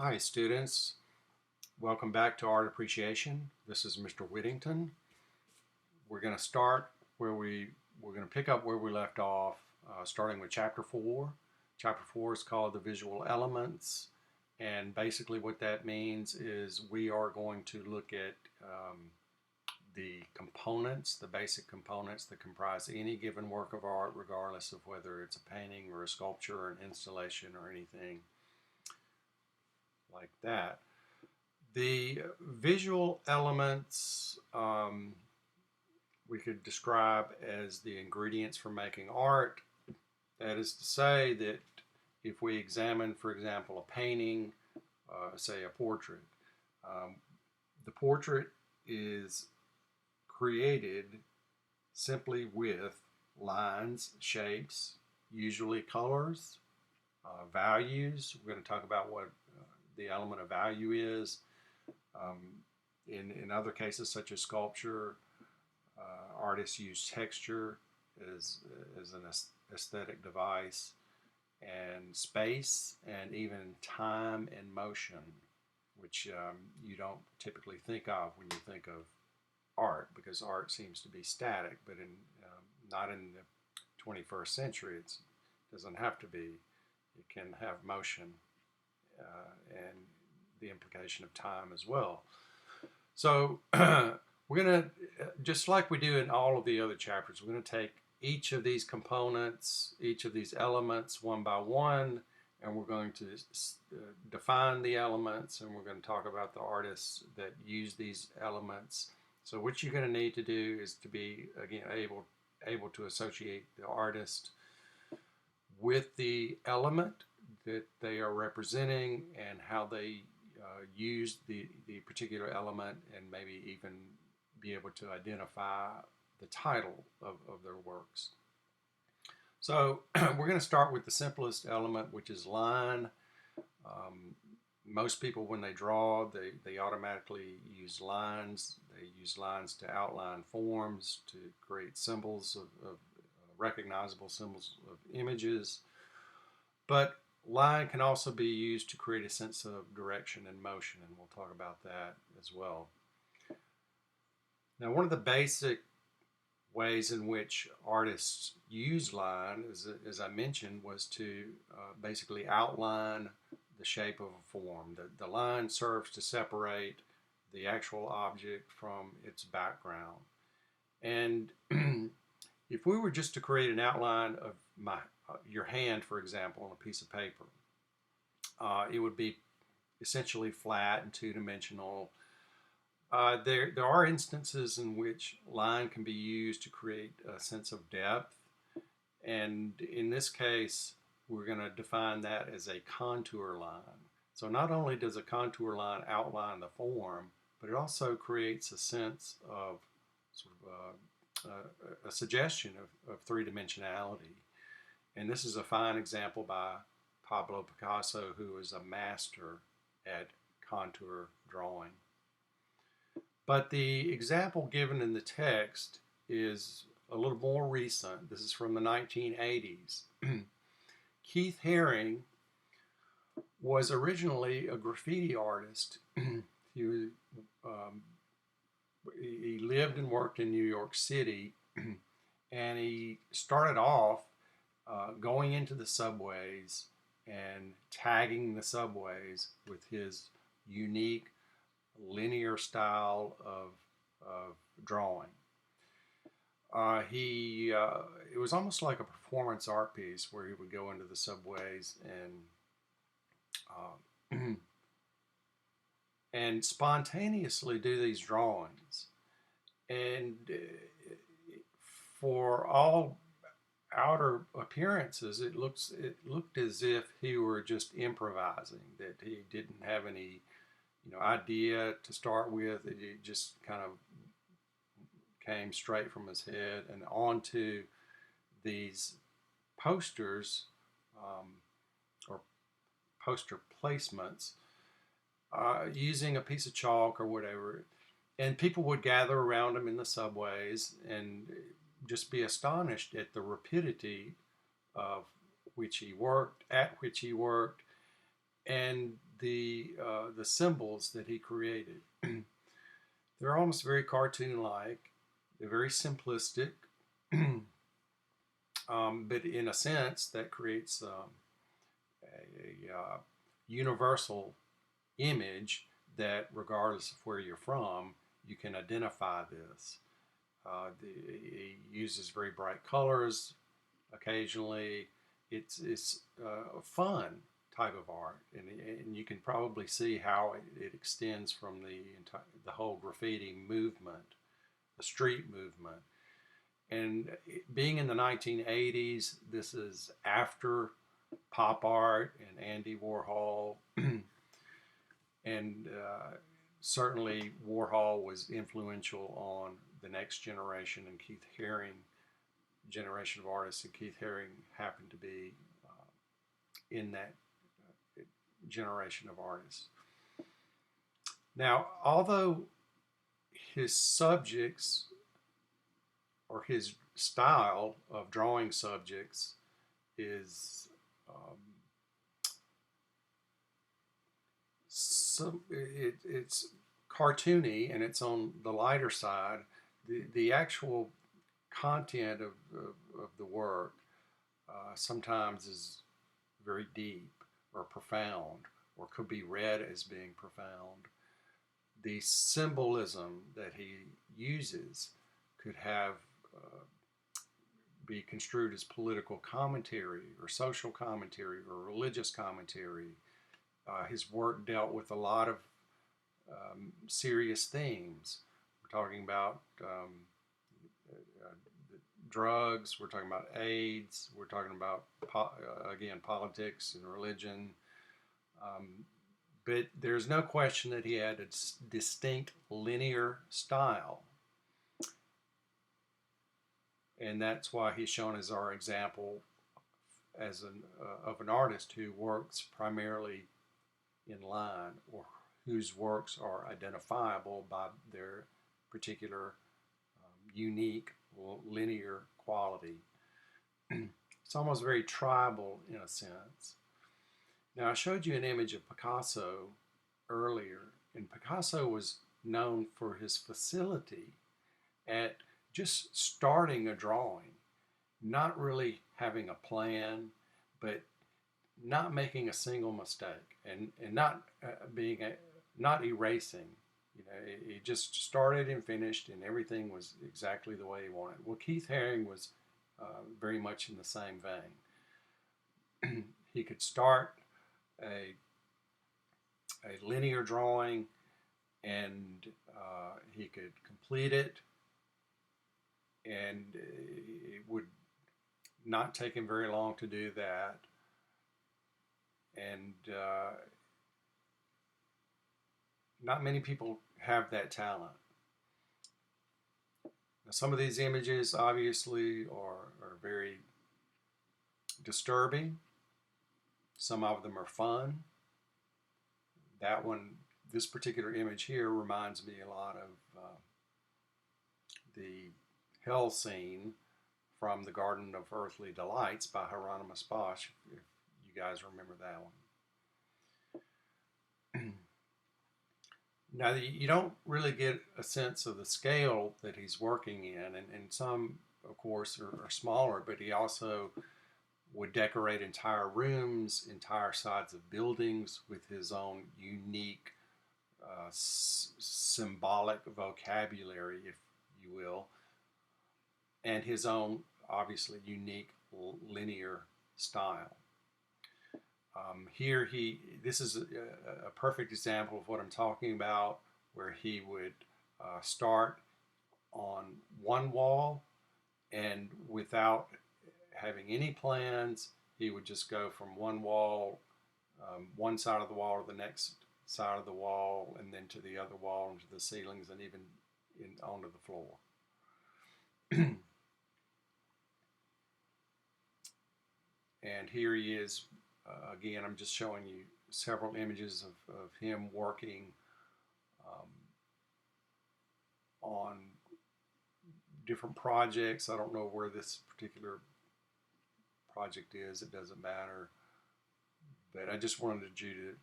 Hi students, welcome back to Art Appreciation. This is Mr. Whittington. We're going to start we're going to pick up where we left off, starting with Chapter 4. Chapter 4 is called The Visual Elements, and basically what that means is we are going to look at the components, the basic components that comprise any given work of art, regardless of whether it's a painting or a sculpture or an installation or anything like that. The visual elements we could describe as the ingredients for making art. That is to say that if we examine, for example, a painting, say a portrait, um, the portrait is created simply with lines, shapes, usually colors, values. We're going to talk about what the element of value is. In other cases, such as sculpture, artists use texture as an aesthetic device, and space, and even time and motion, which you don't typically think of when you think of art, because art seems to be static, but not in the 21st century. It doesn't have to be. It can have motion and the implication of time as well. So we're going to, just like we do in all of the other chapters, we're going to take each of these components, each of these elements one by one, and we're going to define the elements, and we're going to talk about the artists that use these elements. So what you're going to need to do is to be, again, able to associate the artist with the element that they are representing and how they use the particular element, and maybe even be able to identify the title of their works. So we're going to start with the simplest element, which is line. Most people, when they draw, they automatically use lines. They use lines to outline forms, to create symbols of recognizable symbols of images. But line can also be used to create a sense of direction and motion, and we'll talk about that as well. Now, one of the basic ways in which artists use line, as I mentioned, was to basically outline the shape of a form. The line serves to separate the actual object from its background. And if we were just to create an outline of your hand, for example, on a piece of paper, it would be essentially flat and two-dimensional. There are instances in which line can be used to create a sense of depth, and in this case we're going to define that as a contour line. So not only does a contour line outline the form, but it also creates a sense of sort of a suggestion of three-dimensionality. And this is a fine example by Pablo Picasso, who is a master at contour drawing. But the example given in the text is a little more recent. This is from the 1980s. Keith Haring was originally a graffiti artist. He lived and worked in New York City, and he started off going into the subways and tagging the subways with his unique linear style of drawing. It was almost like a performance art piece where he would go into the subways and spontaneously do these drawings. And for all outer appearances, it looked as if he were just improvising, that he didn't have any idea to start with. It just kind of came straight from his head and onto these posters or poster placements using a piece of chalk or whatever. And people would gather around him in the subways and just be astonished at the rapidity of which he worked, and the symbols that he created. They're almost very cartoon-like. They're very simplistic, but in a sense, that creates a universal image that, regardless of where you're from, you can identify this. He uses very bright colors occasionally. It's a fun type of art, and you can probably see how it extends from the whole graffiti movement, the street movement. And being in the 1980s, this is after pop art and Andy Warhol, and certainly Warhol was influential on the next generation and Keith Haring generation of artists, and Keith Haring happened to be in that generation of artists. Now, although his subjects or his style of drawing subjects is it's cartoony and it's on the lighter side, the actual content of the work sometimes is very deep or profound, or could be read as being profound. The symbolism that he uses could have be construed as political commentary or social commentary or religious commentary. His work dealt with a lot of serious themes. We're talking about drugs, we're talking about AIDS, we're talking about, again, politics and religion. But there's no question that he had a distinct linear style. And that's why he's shown as our example as of an artist who works primarily in line, or whose works are identifiable by their particular unique linear quality. It's almost very tribal in a sense. Now, I showed you an image of Picasso earlier, and Picasso was known for his facility at just starting a drawing, not really having a plan, but not making a single mistake, and not not erasing. You know, he just started and finished, and everything was exactly the way he wanted. Well, Keith Haring was very much in the same vein. He could start a linear drawing, and he could complete it, and it would not take him very long to do that. And not many people have that talent. Now, some of these images obviously are very disturbing. Some of them are fun. That one, this particular image here, reminds me a lot of the hell scene from The Garden of Earthly Delights by Hieronymus Bosch, if you guys remember that one. Now, you don't really get a sense of the scale that he's working in, and some, of course, are smaller, but he also would decorate entire rooms, entire sides of buildings with his own unique symbolic vocabulary, if you will, and his own, obviously, unique linear style. Here, this is a perfect example of what I'm talking about, where he would start on one wall, and without having any plans, he would just go from one wall, one side of the wall to the next side of the wall, and then to the other wall, and to the ceilings, and even onto the floor. And here he is. Again, I'm just showing you several images of him working on different projects. I don't know where this particular project is. It doesn't matter. But I just wanted you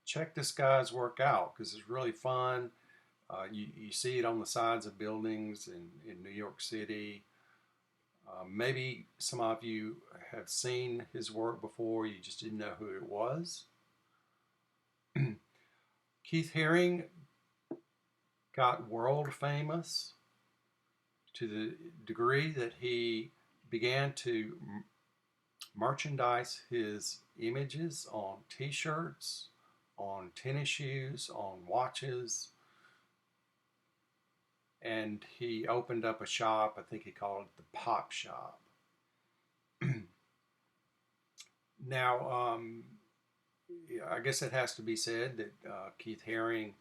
check this guy's work out because it's really fun. You see it on the sides of buildings in New York City. Maybe some of you have seen his work before, you just didn't know who it was. Keith Haring got world famous to the degree that he began to merchandise his images on t-shirts, on tennis shoes, on watches, and he opened up a shop. I think he called it the Pop Shop. Now, I guess it has to be said that Keith Haring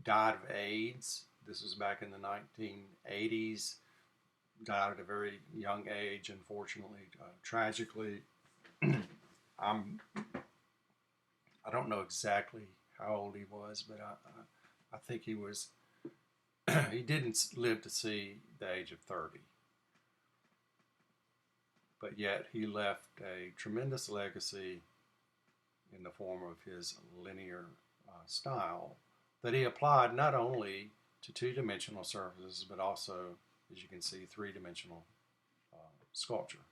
died of AIDS. This was back in the 1980s. Died at a very young age, unfortunately, tragically. I don't know exactly how old he was, but I think he was. He didn't live to see the age of 30, but yet he left a tremendous legacy in the form of his linear style that he applied not only to two-dimensional surfaces, but also, as you can see, three-dimensional sculpture.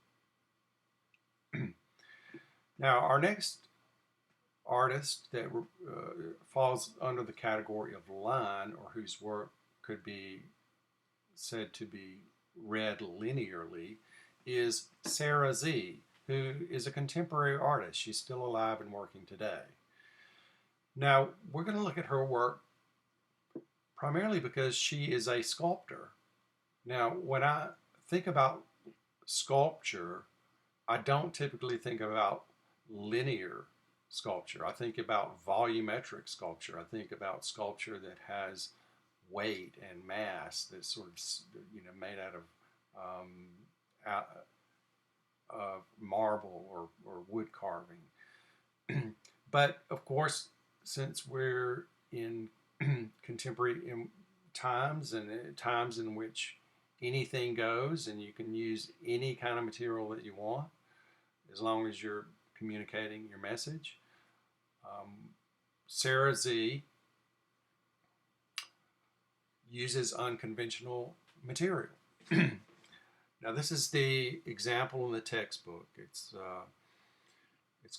Now, our next artist that falls under the category of line, or whose work could be said to be read linearly, is Sarah Z, who is a contemporary artist. She's still alive and working today. Now, we're going to look at her work primarily because she is a sculptor. Now, when I think about sculpture, I don't typically think about linear sculpture. I think about volumetric sculpture. I think about sculpture that has weight and mass that's sort of made out of marble or wood carving. But of course, since we're in contemporary times and times in which anything goes and you can use any kind of material that you want as long as you're communicating your message, Sarah Z uses unconventional material. Now, this is the example in the textbook. It's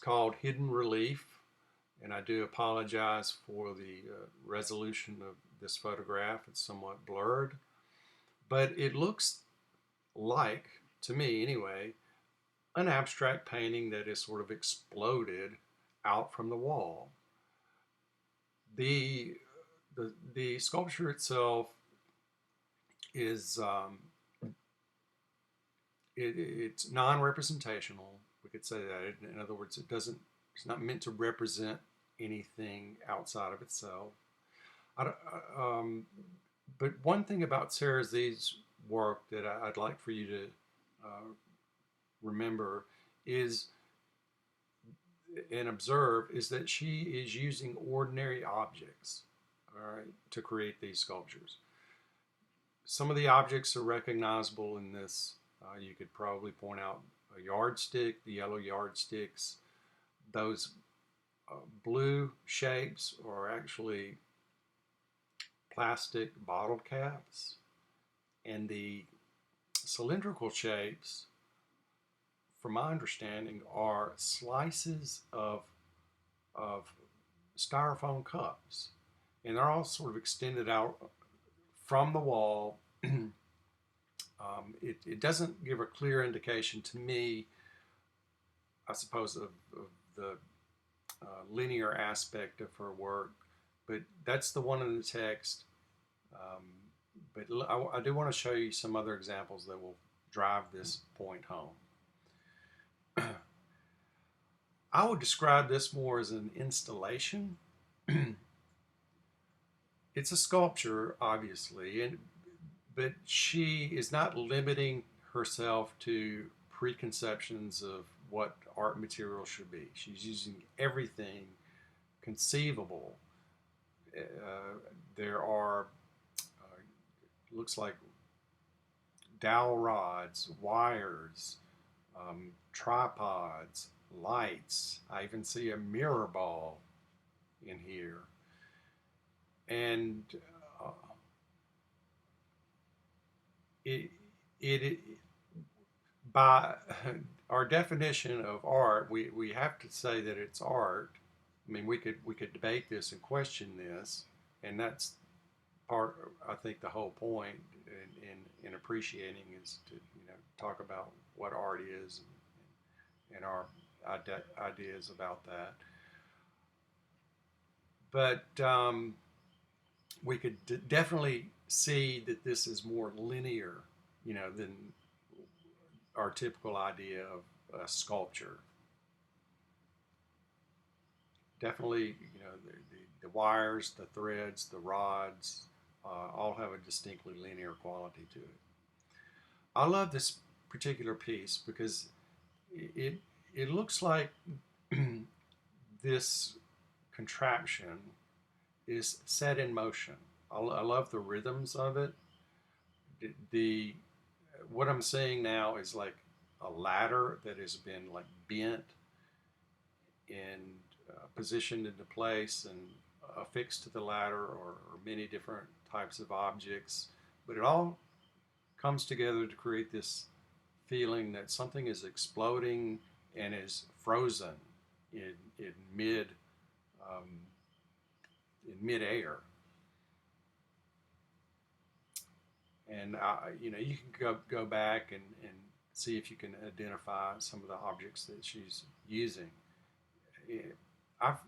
called Hidden Relief, and I do apologize for the resolution of this photograph. It's somewhat blurred, but it looks like, to me anyway, an abstract painting that is sort of exploded out from the wall. The sculpture itself is it's non-representational. We could say that. In other words, it's not meant to represent anything outside of itself. But one thing about Sarah Z's work that I'd like for you to remember is and observe is that she is using ordinary objects, all right, to create these sculptures. Some of the objects are recognizable in this. You could probably point out a yardstick, the yellow yardsticks. Those blue shapes are actually plastic bottle caps, and the cylindrical shapes, from my understanding, are slices of styrofoam cups, and they're all sort of extended out from the wall. It doesn't give a clear indication to me, I suppose, of the linear aspect of her work, but that's the one in the text. But I do want to show you some other examples that will drive this point home. I would describe this more as an installation. It's a sculpture, obviously, but she is not limiting herself to preconceptions of what art material should be. She's using everything conceivable. There are, looks like dowel rods, wires, tripods, lights. I even see a mirror ball in here. And uh, it, it by our definition of art, we have to say that it's art. I mean, we could debate this and question this, and that's part. I think the whole point in appreciating is to talk about what art is and our ideas about that. But we could definitely see that this is more linear, than our typical idea of sculpture. Definitely, the wires, the threads, the rods, all have a distinctly linear quality to it. I love this particular piece because it it looks like this contraption is set in motion. I love the rhythms of it. The what I'm seeing now is like a ladder that has been like bent and positioned into place and affixed to the ladder, or many different types of objects. But it all comes together to create this feeling that something is exploding and is frozen in um, midair. And you can go back and see if you can identify some of the objects that she's using. I've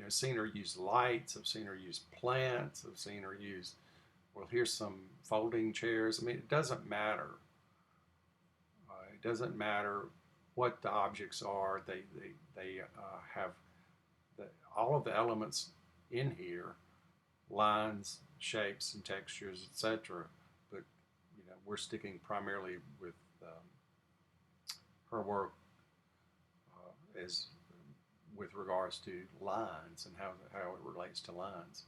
seen her use lights. I've seen her use plants. I've seen her use, well, here's some folding chairs. I mean, it doesn't matter. It doesn't matter what the objects are. They have the, all of the elements in here, lines, shapes, and textures, etc. But we're sticking primarily with her work as with regards to lines and how it relates to lines.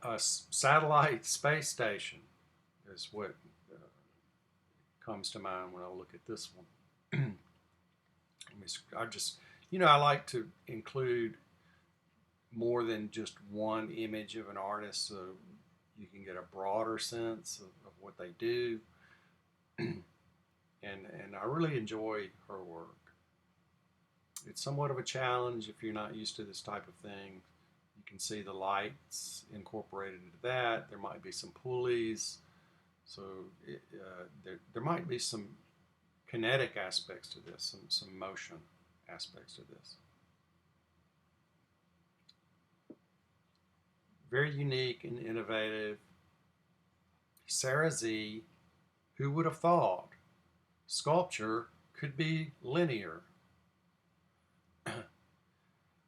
A satellite space station is what comes to mind when I look at this one. I just, I like to include more than just one image of an artist so you can get a broader sense of what they do. And I really enjoy her work. It's somewhat of a challenge if you're not used to this type of thing. You can see the lights incorporated into that. There might be some pulleys. So there might be some kinetic aspects to this, some motion aspects to this. Very unique and innovative. Sarah Z, who would have thought sculpture could be linear?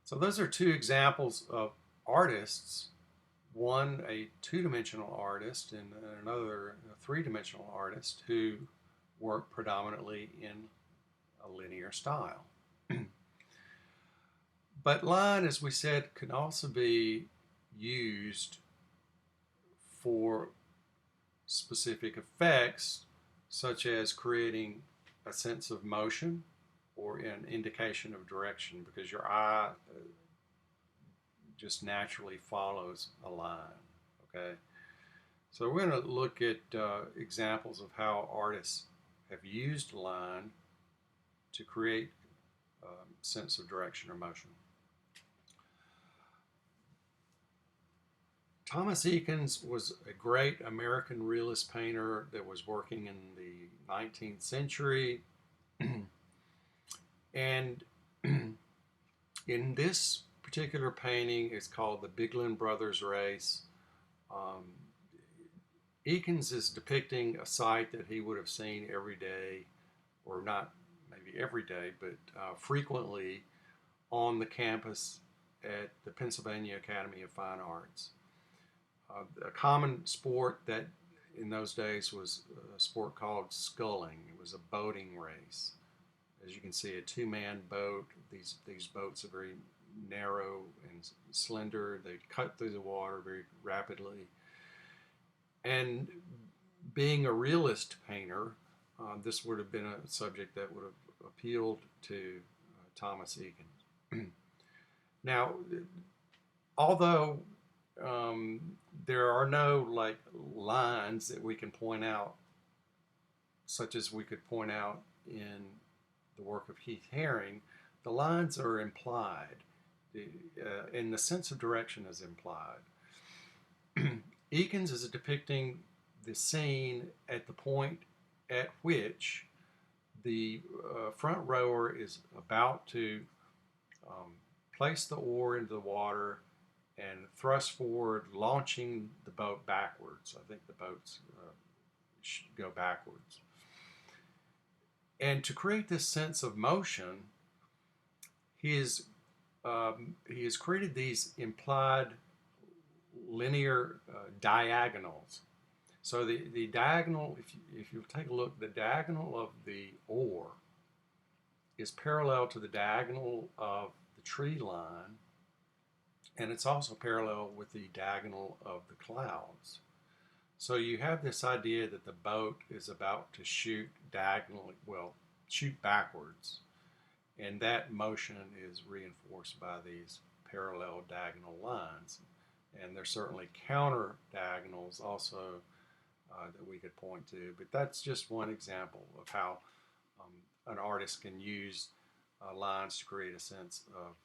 So those are two examples of artists, one a two-dimensional artist and another a three-dimensional artist who work predominantly in a linear style. But line, as we said, can also be used for specific effects, such as creating a sense of motion or an indication of direction, because your eye just naturally follows a line. Okay, so we're going to look at examples of how artists have used line to create a sense of direction or motion. Thomas Eakins was a great American realist painter that was working in the 19th century. And in this particular painting, it's called the Bigland Brothers Race. Eakins is depicting a sight that he would have seen every day, or not maybe every day, but frequently on the campus at the Pennsylvania Academy of Fine Arts. A common sport that in those days was a sport called sculling. It was a boating race. As you can see, a two-man boat. These boats are very narrow and slender. They cut through the water very rapidly. And being a realist painter, this would have been a subject that would have appealed to Thomas Eakins. Now, although um, there are no like lines that we can point out, such as we could point out in the work of Keith Haring, the lines are implied, and the sense of direction is implied. Eakins is depicting the scene at the point at which the front rower is about to um, place the oar into the water and thrust forward, launching the boat backwards. I think the boats go backwards. And to create this sense of motion, he has created these implied linear diagonals. So the diagonal, if you take a look, the diagonal of the oar is parallel to the diagonal of the tree line, and it's also parallel with the diagonal of the clouds. So you have this idea that the boat is about to shoot diagonally, well, shoot backwards, and that motion is reinforced by these parallel diagonal lines. And there's certainly counter diagonals also that we could point to, but that's just one example of how an artist can use lines to create a sense of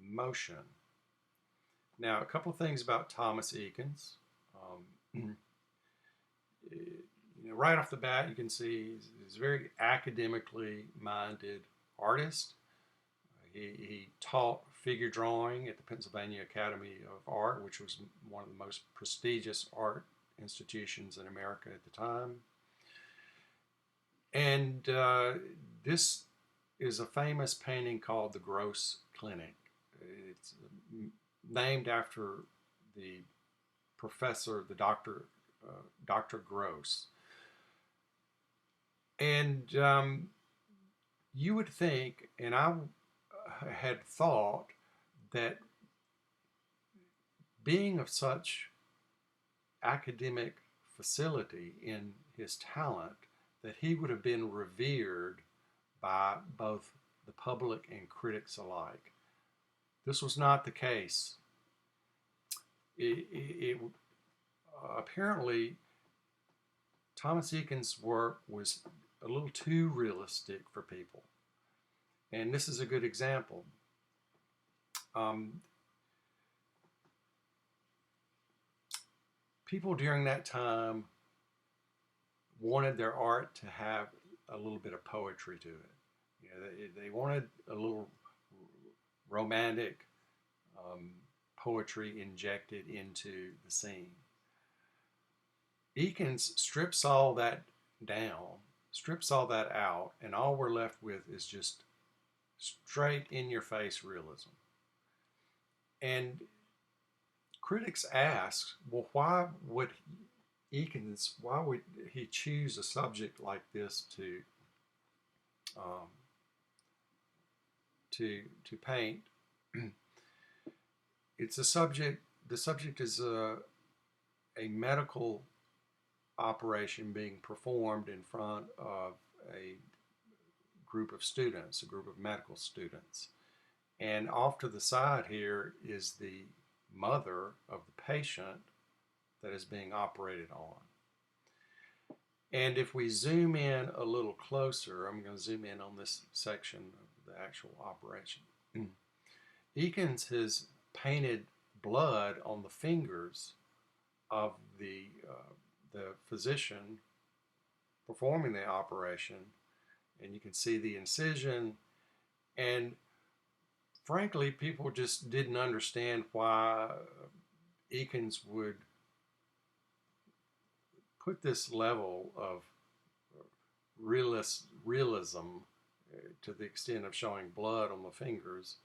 motion. Now, a couple of things about Thomas Eakins. Right off the bat, you can see he's a very academically minded artist. He taught figure drawing at the Pennsylvania Academy of Art, which was one of the most prestigious art institutions in America at the time. And this is a famous painting called the Gross Clinic. It's named after the professor, the Dr. Gross. And you would think, and I had thought, that being of such academic facility in his talent, that he would have been revered by both the public and critics alike. This was not the case. Apparently, Thomas Eakins' work was a little too realistic for people. And this is a good example. People during that time wanted their art to have a little bit of poetry to it. You know, they wanted a little romantic poetry injected into the scene. Eakins strips all that down, strips all that out, and all we're left with is just straight in your face realism. And critics ask, well, why would he choose a subject like this to paint? It's a subject. The subject is a medical operation being performed in front of a group of students, a group of medical students. And off to the side here is the mother of the patient that is being operated on. And if we zoom in a little closer, I'm going to zoom in on this section of the actual operation. Eakins has painted blood on the fingers of the physician performing the operation, and you can see the incision. And frankly, people just didn't understand why Eakins would put this level of realism to the extent of showing blood on the fingers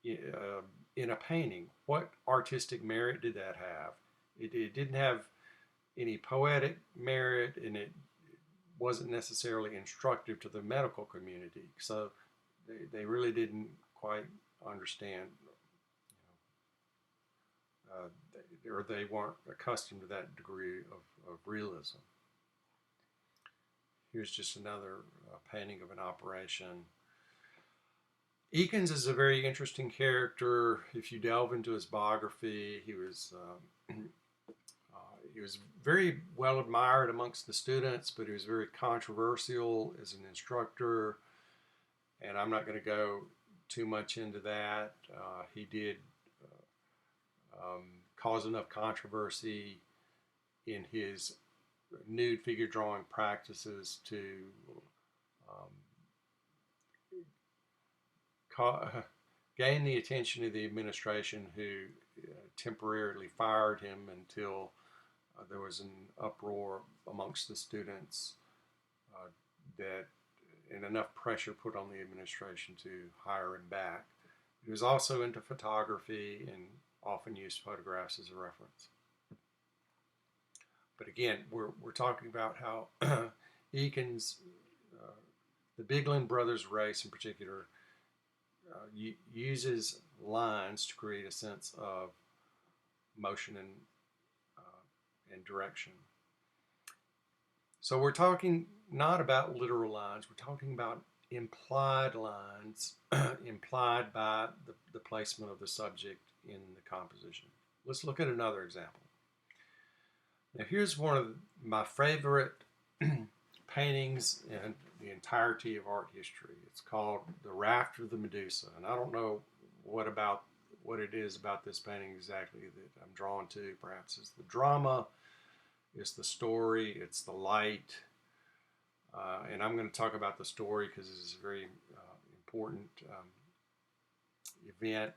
in a painting. What artistic merit did that have? It didn't have any poetic merit, and it wasn't necessarily instructive to the medical community. So they really didn't quite understand, or they weren't accustomed to that degree of realism. Here's just another painting of an operation. Eakins is a very interesting character. If you delve into his biography, he was very well admired amongst the students, but he was very controversial as an instructor. And I'm not going to go too much into that. He did cause enough controversy in his nude figure drawing practices to um, gain the attention of the administration, who temporarily fired him until there was an uproar amongst the students that and enough pressure put on the administration to hire him back. He was also into photography and often used photographs as a reference. But again, we're talking about how Eakins, the Bigland brothers race in particular, uses lines to create a sense of motion and direction. So we're talking not about literal lines, we're talking about implied lines implied by the placement of the subject in the composition. Let's look at another example. Now here's one of my favorite paintings in the entirety of art history. It's called The Raft of the Medusa, and I don't know what it is about this painting exactly that I'm drawn to. Perhaps it's the drama, it's the story, it's the light, and I'm going to talk about the story because this is a very important event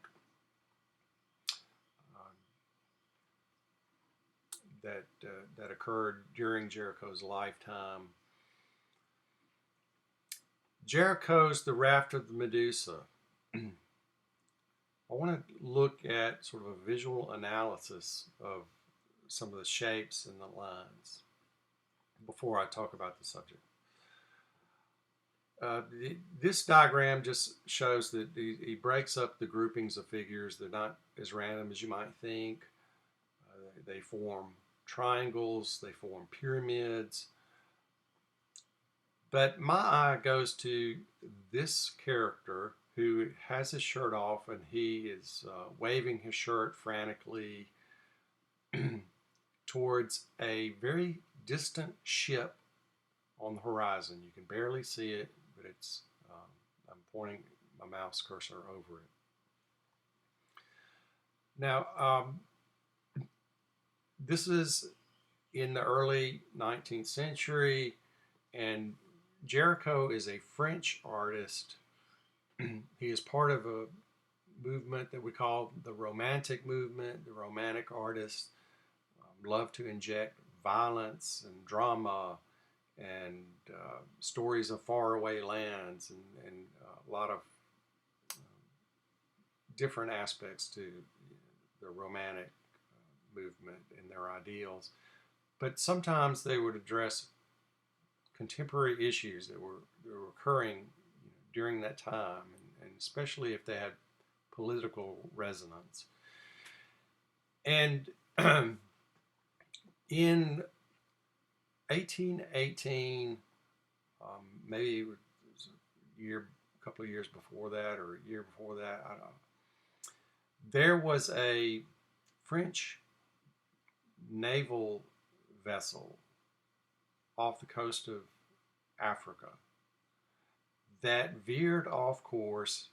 that occurred during Jericho's lifetime. Jericho's The Raft of the Medusa. I want to look at sort of a visual analysis of some of the shapes and the lines before I talk about the subject. This diagram just shows that he breaks up the groupings of figures. They're not as random as you might think. They form triangles, they form pyramids. But my eye goes to this character who has his shirt off and he is waving his shirt frantically towards a very distant ship on the horizon. You can barely see it, but it's I'm pointing my mouse cursor over it. Now, this is in the early 19th century, and Jericho is a French artist. He is part of a movement that we call the Romantic movement. The Romantic artists love to inject violence and drama and stories of faraway lands and a lot of different aspects to the Romantic movement and their ideals. But sometimes they would address contemporary issues that were occurring during that time, and especially if they had political resonance. And in 1818, maybe it was a couple of years before that, or a year before that, I don't know, there was a French naval vessel off the coast of Africa that veered off course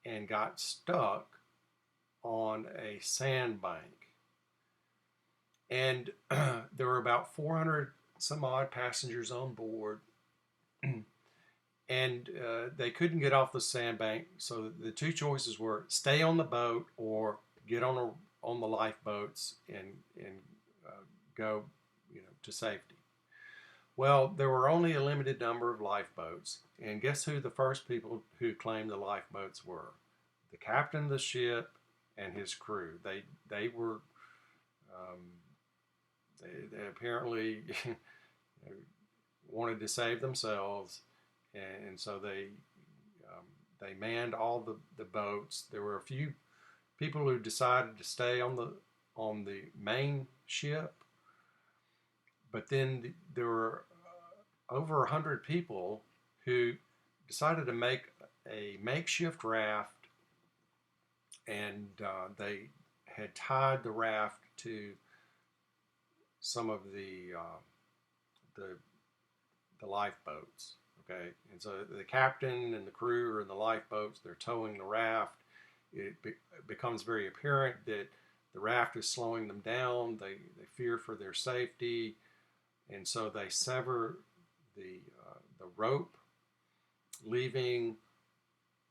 and got stuck on a sandbank. And there were about 400 some odd passengers on board, and they couldn't get off the sandbank. So the two choices were stay on the boat or get on the lifeboats and go, to safety. Well, there were only a limited number of lifeboats, and guess who the first people who claimed the lifeboats were? The captain of the ship and his crew. They were they apparently wanted to save themselves, and so they manned all the boats. There were a few people who decided to stay on the main ship, but then there were over 100 people who decided to make a makeshift raft, and they had tied the raft to some of the the lifeboats. Okay, and so the captain and the crew are in the lifeboats. They're towing the raft. It becomes very apparent that the raft is slowing them down. They fear for their safety, and so they sever the rope, leaving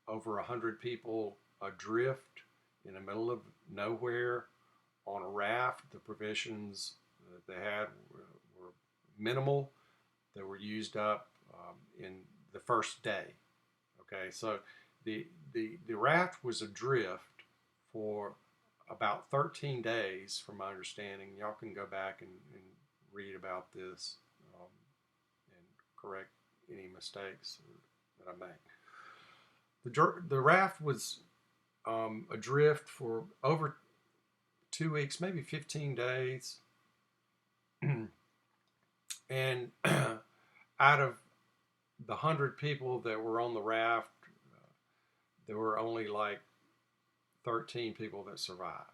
over 100 people adrift in the middle of nowhere on a raft. The provisions that they had were minimal. They were used up in the first day. Okay, so the raft was adrift for about 13 days, from my understanding. Y'all can go back and read about this and correct any mistakes that I make. The raft was adrift for over 2 weeks, maybe 15 days. And out of the 100 people that were on the raft, there were only like 13 people that survived.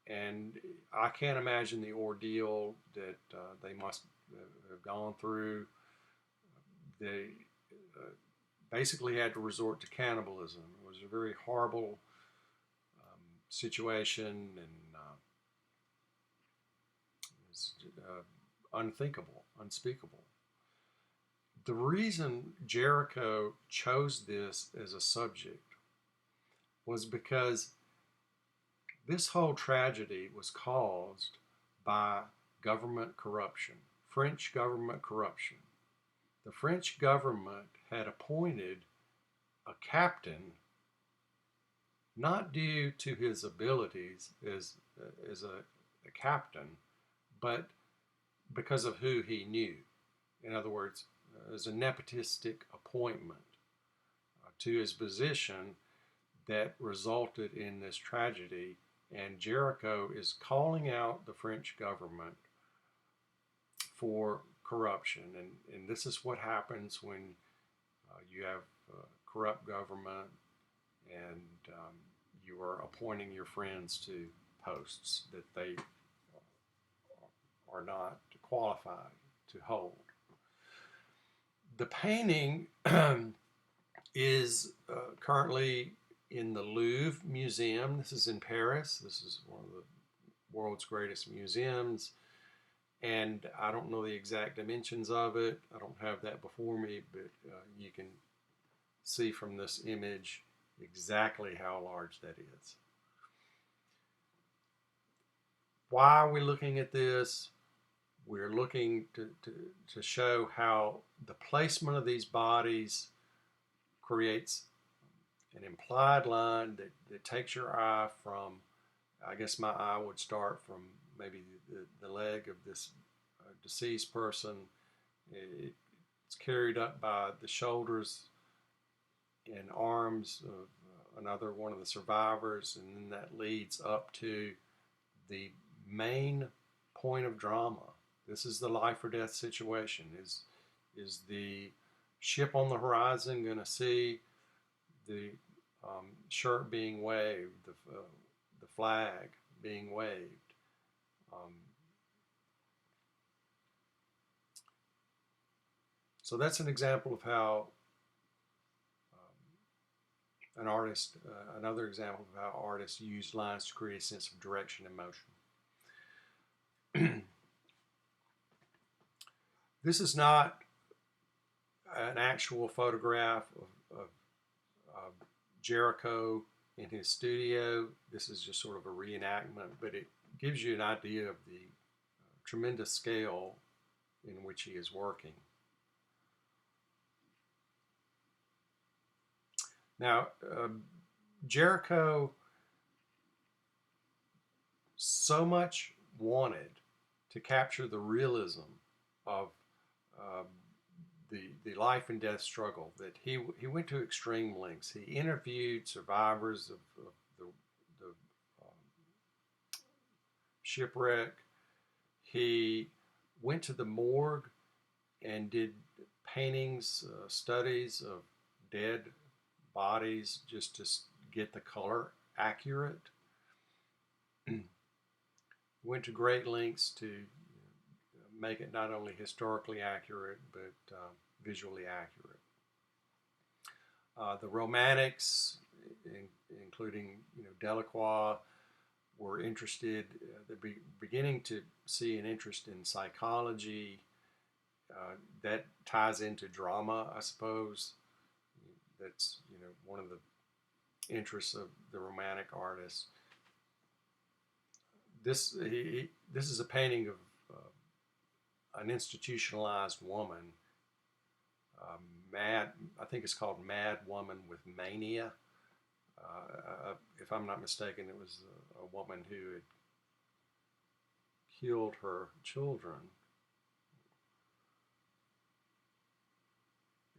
And I can't imagine the ordeal that they must have gone through. They basically had to resort to cannibalism. It was a very horrible situation, and it was unthinkable, unspeakable. The reason Jericho chose this as a subject was because this whole tragedy was caused by government corruption, French government corruption. The French government had appointed a captain not due to his abilities as a captain, but because of who he knew. In other words, as a nepotistic appointment to his position that resulted in this tragedy. And Jericho is calling out the French government for corruption. And this is what happens when you have corrupt government and you are appointing your friends to posts that they are not qualified to hold. The painting is currently in the Louvre Museum. This is in Paris. This is one of the world's greatest museums. And I don't know the exact dimensions of it. I don't have that before me, but you can see from this image exactly how large that is. Why are we looking at this? We're looking to show how the placement of these bodies creates an implied line that takes your eye from, I guess my eye would start from maybe the leg of this deceased person. It's carried up by the shoulders and arms of another one of the survivors, and then that leads up to the main point of drama. This is the life or death situation. Is the ship on the horizon going to see the shirt being waved, the flag being waved? So that's an example of how another example of how artists use lines to create a sense of direction and motion. This is not an actual photograph of Jericho in his studio. This is just sort of a reenactment, but it gives you an idea of the tremendous scale in which he is working. Now, Jericho so much wanted to capture the realism of the life and death struggle that he went to extreme lengths. He interviewed survivors of the shipwreck. He went to the morgue and did paintings, studies of dead bodies just to get the color accurate. Went to great lengths to make it not only historically accurate but visually accurate. The Romantics, including Delacroix, were interested. They're beginning to see an interest in psychology. That ties into drama, I suppose. That's one of the interests of the Romantic artists. This is a painting of an institutionalized woman, mad. I think it's called Mad Woman with Mania. If I'm not mistaken, it was a woman who had killed her children.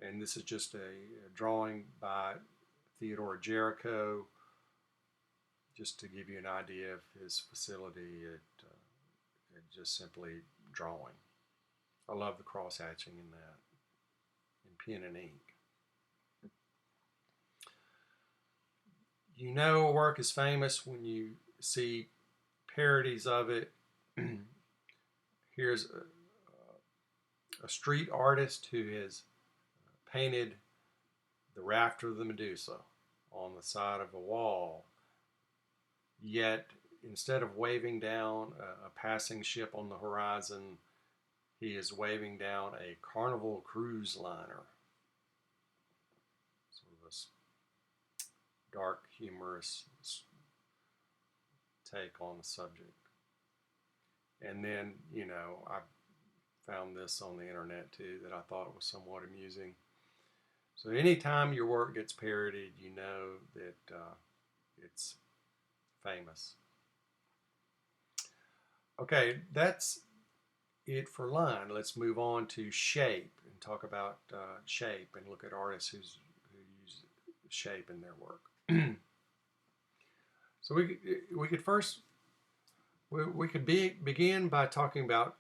And this is just a drawing by Theodore Géricault, just to give you an idea of his facility at just simply drawing. I love the cross-hatching in that, in pen and ink. You know a work is famous when you see parodies of it. Here's a street artist who has painted the rafter of the Medusa on the side of a wall. Yet, instead of waving down a passing ship on the horizon, he is waving down a Carnival cruise liner. Sort of a dark, humorous take on the subject. And then, I found this on the internet too that I thought was somewhat amusing. So anytime your work gets parodied, you know that it's famous. Okay, that's it for line. Let's move on to shape and talk about shape and look at artists who use shape in their work. So we could first begin by talking about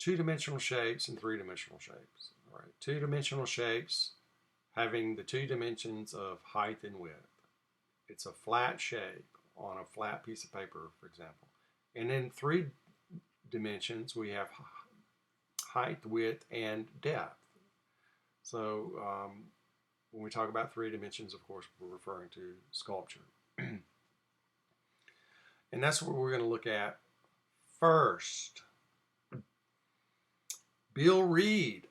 two-dimensional shapes and three-dimensional shapes. All right, two-dimensional shapes having the two dimensions of height and width. It's a flat shape on a flat piece of paper, for example. And in three dimensions, we have height, width, and depth. So when we talk about three dimensions, of course, we're referring to sculpture. And that's what we're going to look at first. Bill Reed,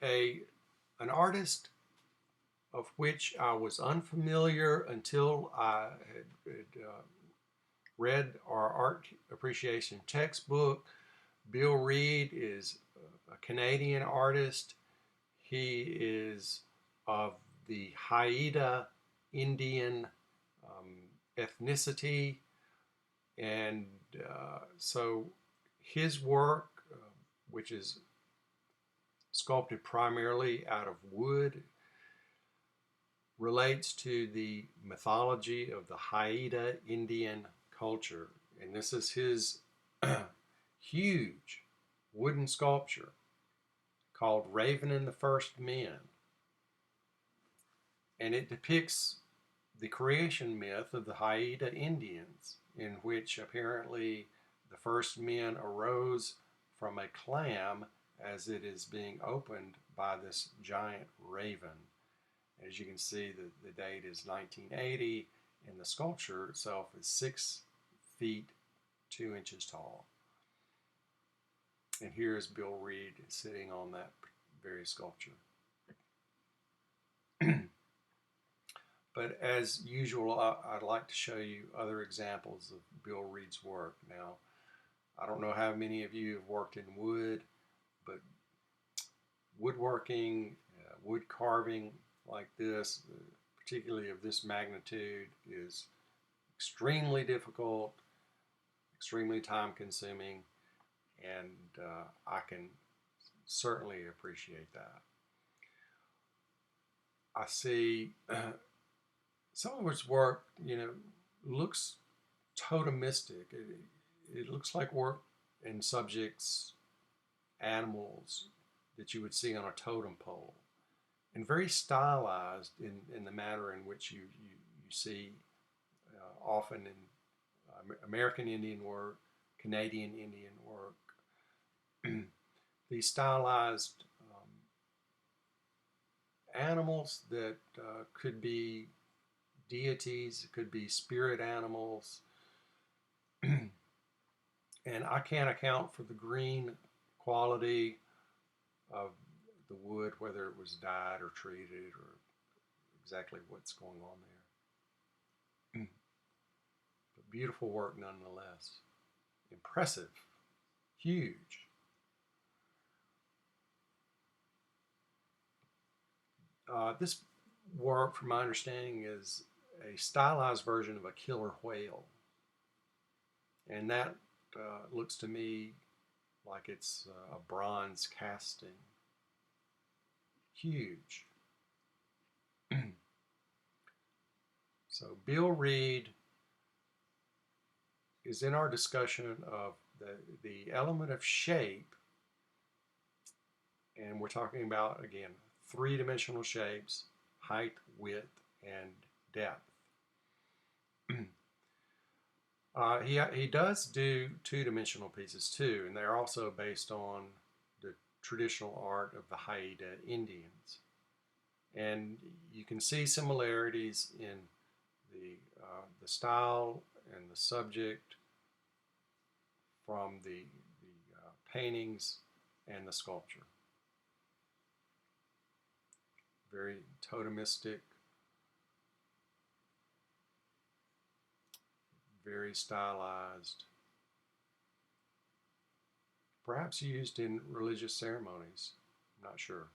an artist of which I was unfamiliar until I had read our art appreciation textbook. Bill Reed is a Canadian artist. He is of the Haida Indian ethnicity, and so his work, which is sculpted primarily out of wood, relates to the mythology of the Haida Indian culture. And this is his huge wooden sculpture called Raven and the First Men. And it depicts the creation myth of the Haida Indians, in which apparently the first men arose from a clam as it is being opened by this giant raven. As you can see, the date is 1980, and the sculpture itself is 6 feet 2 inches tall. And here is Bill Reed sitting on that very sculpture. But as usual, I'd like to show you other examples of Bill Reed's work. Now, I don't know how many of you have worked in wood, but woodworking, wood carving like this, particularly of this magnitude, is extremely difficult, extremely time consuming, and I can certainly appreciate that. I see some of his work, looks totemistic. It looks like work in subjects, animals that you would see on a totem pole. and very stylized in the manner in which you see often in American Indian work, Canadian Indian work. These stylized animals that could be deities, could be spirit animals, and I can't account for the green quality of the wood, whether it was dyed or treated or exactly what's going on there. But beautiful work nonetheless. Impressive, huge. This work, from my understanding, is a stylized version of a killer whale. And that looks to me like it's a bronze casting. Huge. So Bill Reed is in our discussion of the element of shape, and we're talking about, again, three-dimensional shapes, height, width, and depth. He does do two-dimensional pieces too, and they're also based on the traditional art of the Haida Indians. And you can see similarities in the style and the subject from the paintings and the sculpture. Very totemistic, very stylized, perhaps used in religious ceremonies. I'm not sure.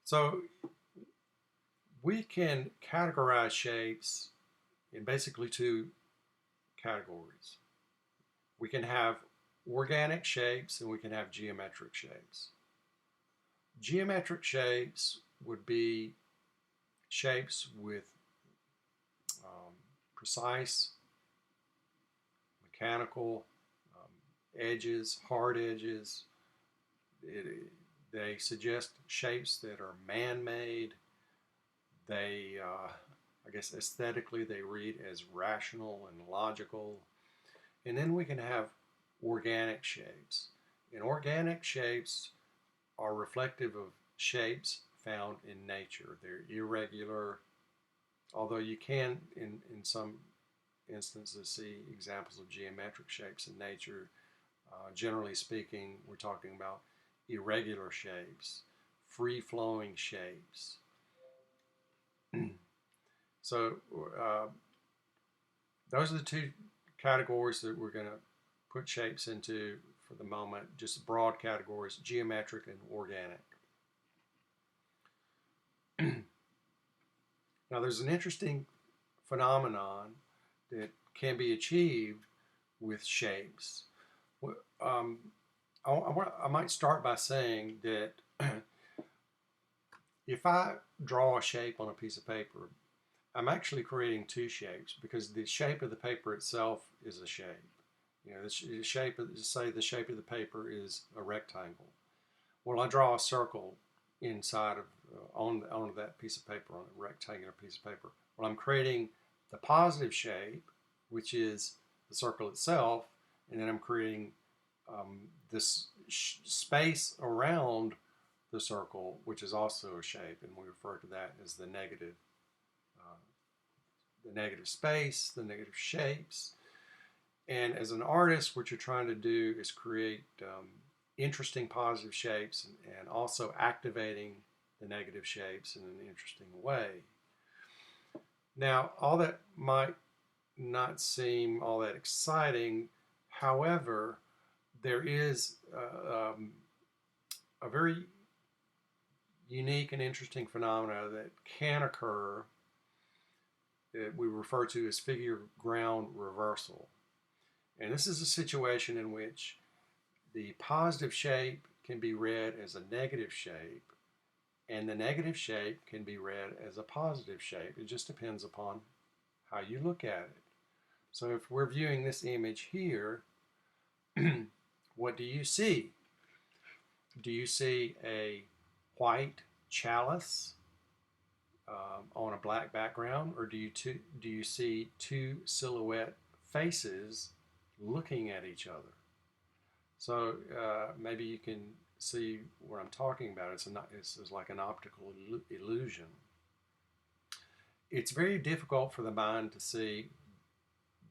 So we can categorize shapes in basically two categories. We can have organic shapes and we can have geometric shapes. Geometric shapes would be shapes with precise mechanical edges, hard edges. They suggest shapes that are man-made. They, I guess aesthetically, they read as rational and logical. And then we can have organic shapes. And organic shapes are reflective of shapes found in nature. They're irregular, although you can, in some instances, see examples of geometric shapes in nature. Generally speaking, we're talking about irregular shapes, free-flowing shapes. So those are the two categories that we're going to put shapes into for the moment, just broad categories, geometric and organic. Now there's an interesting phenomenon that can be achieved with shapes. I might start by saying that if I draw a shape on a piece of paper, I'm actually creating two shapes because the shape of the paper itself is a shape. You know, the shape of, say the shape of the paper is a rectangle. Well, I draw a circle inside of on that piece of paper, on a rectangular piece of paper. Well, I'm creating the positive shape, which is the circle itself, and then I'm creating this space around the circle, which is also a shape, and we refer to that as the negative space, the negative shapes. And as an artist, what you're trying to do is create interesting positive shapes and also activating the negative shapes in an interesting way. Now, all that might not seem all that exciting. However, there is a very unique and interesting phenomena that can occur that we refer to as figure ground reversal. And this is a situation in which the positive shape can be read as a negative shape, and the negative shape can be read as a positive shape. It just depends upon how you look at it. So if we're viewing this image here, what do you see? Do you see a white chalice on a black background, or do you see two silhouette faces looking at each other? So maybe you can see what I'm talking about. It's like an optical illusion. It's very difficult for the mind to see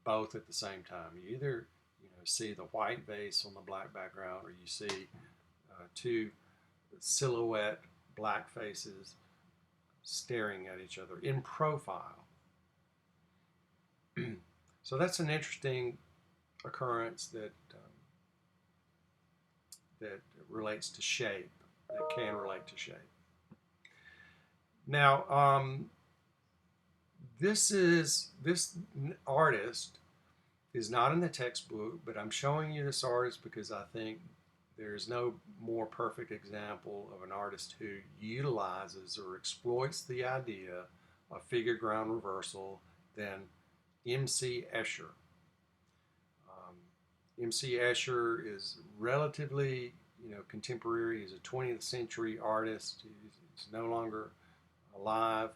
both at the same time. You either see the white vase on the black background, or you see two silhouette black faces staring at each other in profile. So that's an interesting occurrence that relates to shape, that can relate to shape. Now, this artist is not in the textbook, but I'm showing you this artist because I think there's no more perfect example of an artist who utilizes or exploits the idea of figure ground reversal than M.C. Escher. M.C. Escher is relatively, contemporary. He's a 20th century artist. He's no longer alive,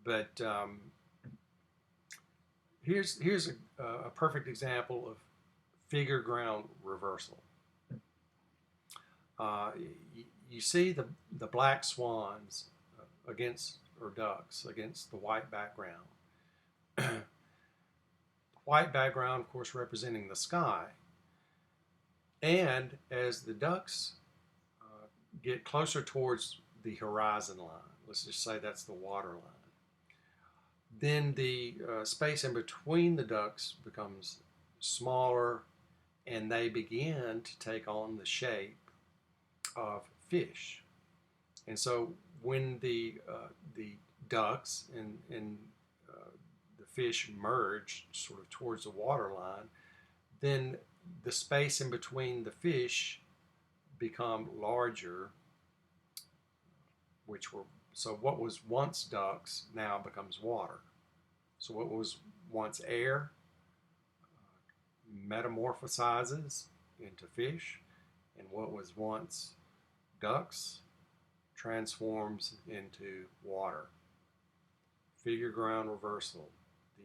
but here's a perfect example of figure ground reversal. You see the black swans against, or ducks, against the white background. White background, of course, representing the sky. And as the ducks get closer towards the horizon line, let's just say that's the water line, then the space in between the ducks becomes smaller, and they begin to take on the shape of fish. And so when the ducks and the fish merge sort of towards the water line, then the space in between the fish become larger, so what was once ducks now becomes water. So what was once air metamorphosizes into fish, and what was once ducks transforms into water. Figure ground reversal,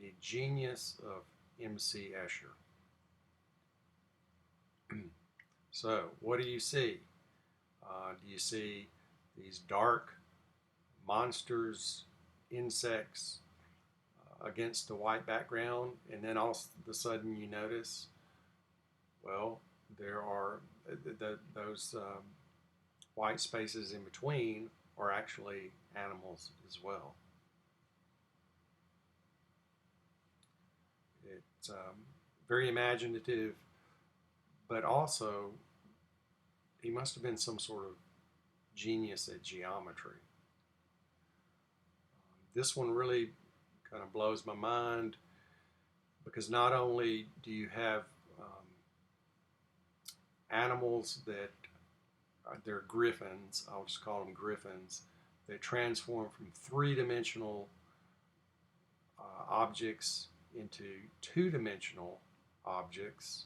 the genius of M.C. Escher. So, what do you see? Do you see these dark monsters, insects against the white background, and then all of a sudden you notice, well, there are those white spaces in between are actually animals as well. It's very imaginative, but also he must have been some sort of genius at geometry. This one really kind of blows my mind because not only do you have animals that they're griffins, I'll just call them griffins, they transform from three-dimensional objects into two-dimensional objects,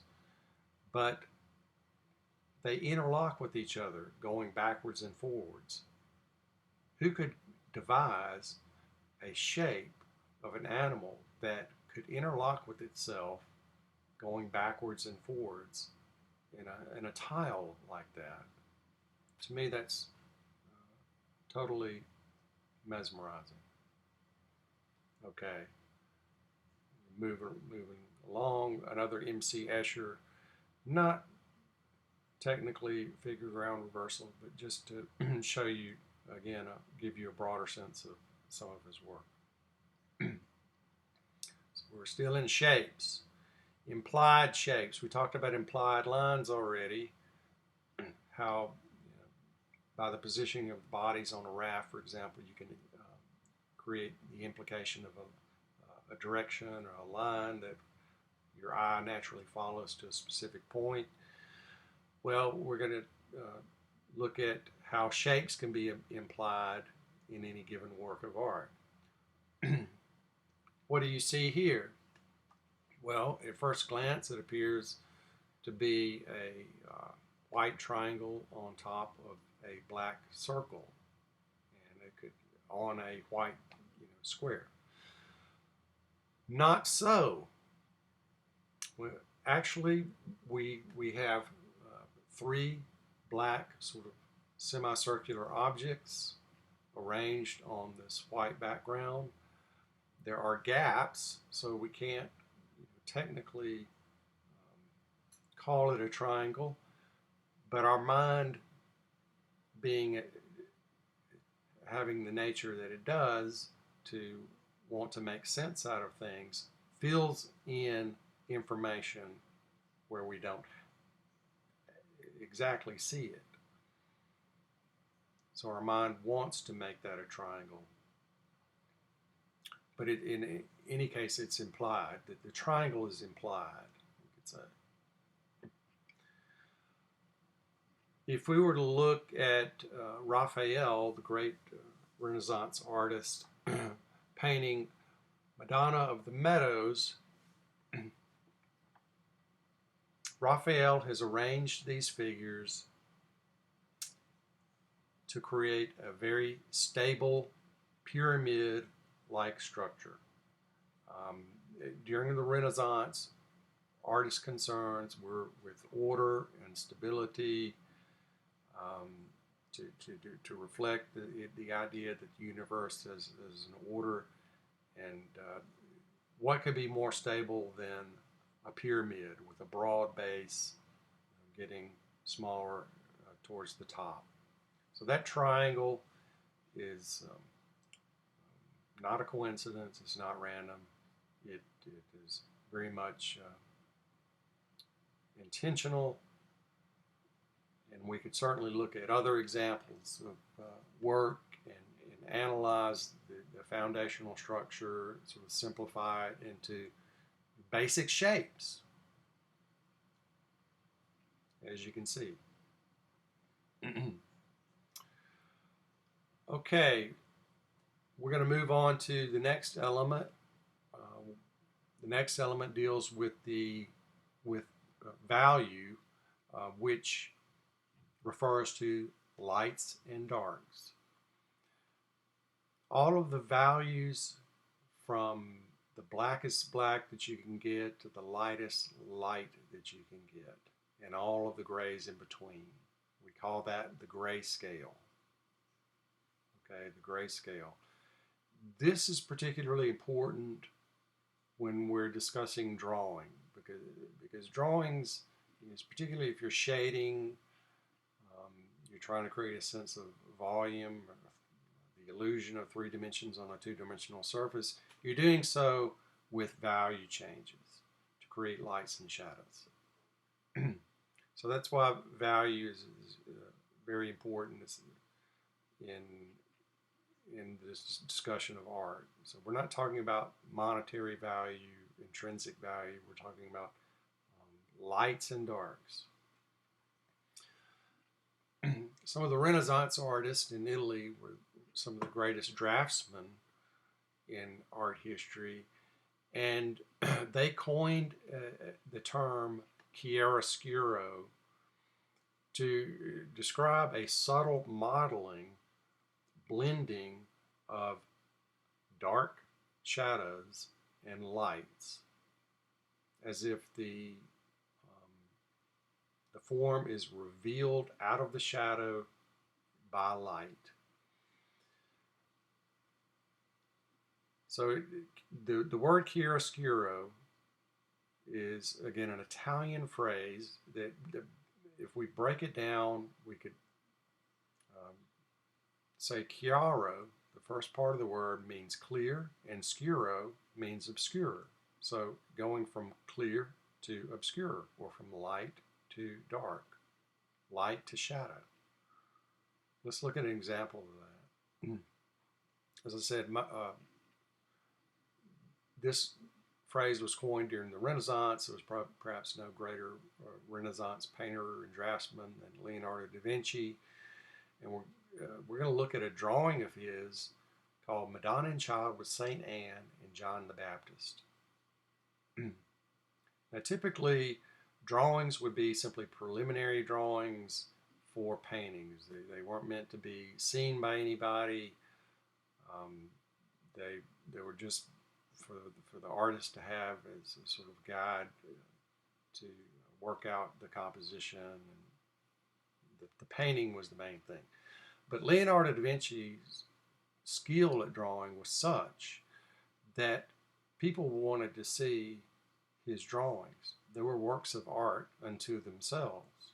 but they interlock with each other, going backwards and forwards. Who could devise a shape of an animal that could interlock with itself, going backwards and forwards in a tile like that? To me, that's totally mesmerizing. Okay, moving along, another M.C. Escher, not technically figure ground reversal, but just to show you again, give you a broader sense of some of his work. So we're still in shapes. Implied shapes. We talked about implied lines already. How by the positioning of bodies on a raft, for example, you can create the implication of a direction or a line that your eye naturally follows to a specific point. Well, we're going to look at how shapes can be implied in any given work of art. What do you see here? Well, at first glance, it appears to be a white triangle on top of a black circle, and it could on a white square. Not so. Well, actually, we have three black sort of semicircular objects arranged on this white background. There are gaps, so we can't technically call it a triangle, but our mind, being having the nature that it does to want to make sense out of things, fills in information where we don't exactly see it. So our mind wants to make that a triangle. But in any case, it's implied. That the triangle is implied. If we were to look at Raphael, the great Renaissance artist, painting Madonna of the Meadows, Raphael has arranged these figures to create a very stable pyramid-like structure. During the Renaissance, artists' concerns were with order and stability, to reflect the idea that the universe is an order, and what could be more stable than a pyramid with a broad base getting smaller towards the top. So that triangle is not a coincidence. It's not random. It is very much intentional, and we could certainly look at other examples of work and analyze the foundational structure, sort of simplify it into basic shapes, as you can see. Okay, we're going to move on to the next element. The next element deals with value, which refers to lights and darks. All of the values from the blackest black that you can get to the lightest light that you can get, and all of the grays in between. We call that the gray scale. Okay, the gray scale. This is particularly important when we're discussing drawing, because drawings, particularly if you're shading, you're trying to create a sense of volume, the illusion of three dimensions on a two-dimensional surface, you're doing so with value changes to create lights and shadows. So that's why value is very important in this discussion of art. So we're not talking about monetary value, intrinsic value. We're talking about lights and darks. Some of the Renaissance artists in Italy were some of the greatest draftsmen in art history, and they coined the term chiaroscuro to describe a subtle modeling, blending of dark shadows and lights, as if the form is revealed out of the shadow by light. So the word chiaroscuro is, again, an Italian phrase that if we break it down, we could say chiaro, the first part of the word, means clear, and scuro means obscure. So going from clear to obscure, or from light to dark, light to shadow. Let's look at an example of that. As I said, this phrase was coined during the Renaissance. There was perhaps no greater Renaissance painter and draftsman than Leonardo da Vinci. And we're going to look at a drawing of his called Madonna and Child with St. Anne and John the Baptist. Now, typically, drawings would be simply preliminary drawings for paintings. They weren't meant to be seen by anybody. Um, they were just for the artist to have as a sort of guide to work out the composition, and the painting was the main thing. But Leonardo da Vinci's skill at drawing was such that people wanted to see his drawings. They were works of art unto themselves.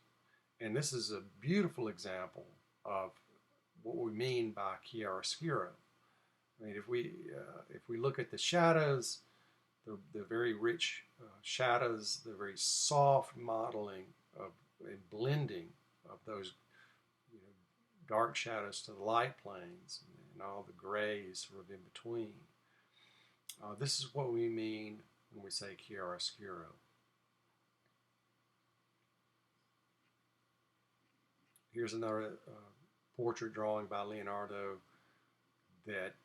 And this is a beautiful example of what we mean by chiaroscuro. I mean, if we look at the shadows, the very rich shadows, the very soft modeling of and blending of those dark shadows to the light planes and all the grays sort of in between. This is what we mean when we say chiaroscuro. Here's another portrait drawing by Leonardo that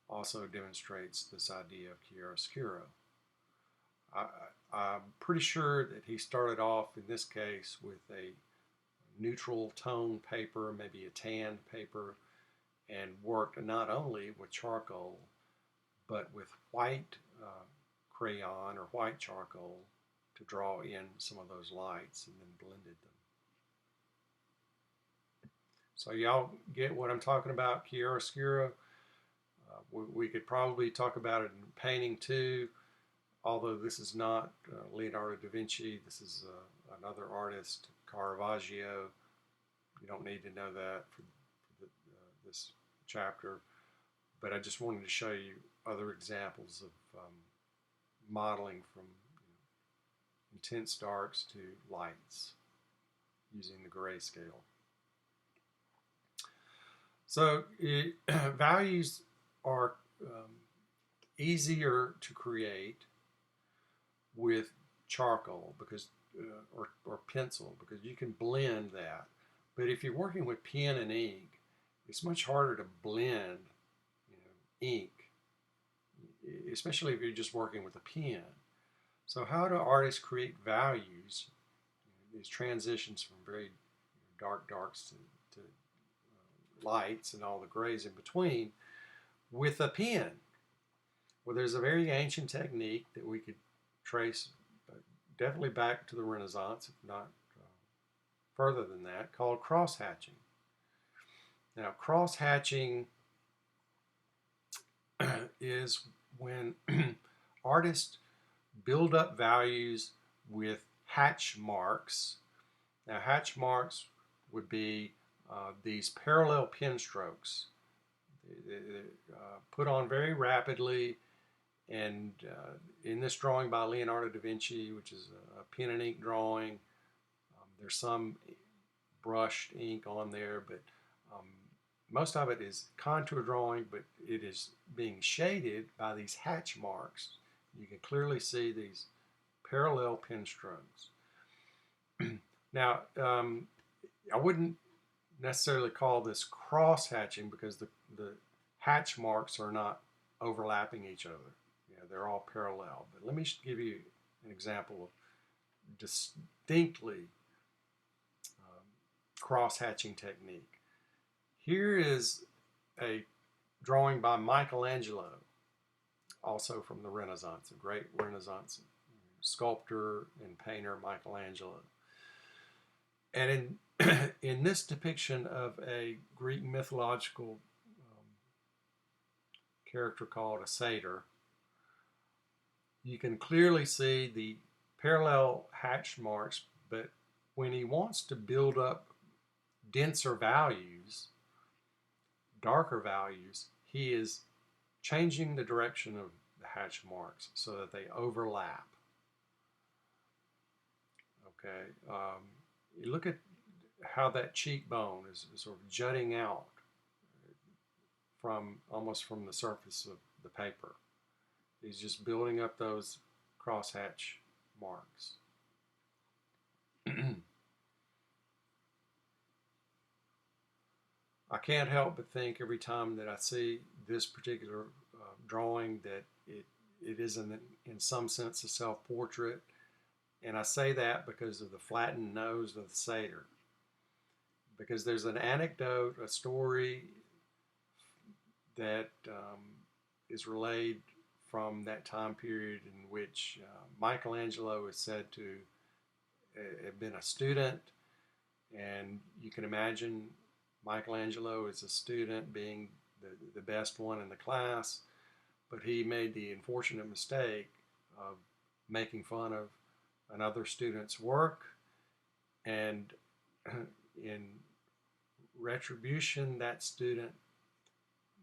also demonstrates this idea of chiaroscuro. I'm pretty sure that he started off in this case with a neutral tone paper, maybe a tanned paper, and worked not only with charcoal but with white crayon or white charcoal to draw in some of those lights, and then blended them. So y'all get what I'm talking about, chiaroscuro? We could probably talk about it in painting too, although this is not Leonardo da Vinci. This is another artist, Caravaggio. You don't need to know that for this chapter, but I just wanted to show you other examples of modeling from intense darks to lights using the grayscale. So values are easier to create with charcoal because or pencil, because you can blend that. But if you're working with pen and ink, it's much harder to blend ink, especially if you're just working with a pen. So how do artists create values, these transitions from very dark darks to lights and all the grays in between, with a pen? Well, there's a very ancient technique that we could trace definitely back to the Renaissance, if not further than that, called cross-hatching. Now, cross-hatching is when artists build up values with hatch marks. Now, hatch marks would be these parallel pen strokes put on very rapidly, and in this drawing by Leonardo da Vinci, which is a pen and ink drawing, there's some brushed ink on there, but most of it is contour drawing, but it is being shaded by these hatch marks. You can clearly see these parallel pen strokes. Now, I wouldn't necessarily call this cross-hatching because the hatch marks are not overlapping each other. They're all parallel. But let me give you an example of distinctly cross-hatching technique. Here is a drawing by Michelangelo, also from the Renaissance, a great Renaissance sculptor and painter, Michelangelo. And in this depiction of a Greek mythological character called a satyr, you can clearly see the parallel hatch marks, but when he wants to build up denser values, darker values, he is changing the direction of the hatch marks so that they overlap. Okay, you look at how that cheekbone is sort of jutting out from almost from the surface of the paper. He's just building up those crosshatch marks. I can't help but think every time that I see this particular drawing that it is in some sense a self-portrait, And I say that because of the flattened nose of the satyr. Because there's an anecdote, a story that is relayed from that time period in which Michelangelo is said to have been a student. And you can imagine Michelangelo as a student being the best one in the class, but he made the unfortunate mistake of making fun of another student's work, and in retribution, that student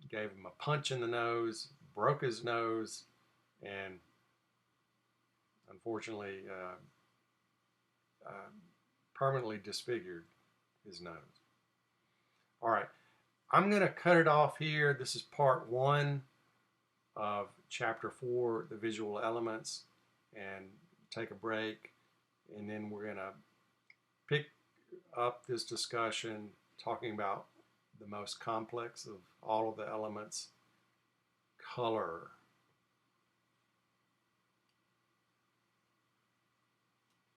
gave him a punch in the nose, broke his nose, and unfortunately permanently disfigured his nose. All right, I'm going to cut it off here. This is part 1 of chapter 4, the visual elements, and take a break, and then we're going to pick up this discussion talking about the most complex of all of the elements, color.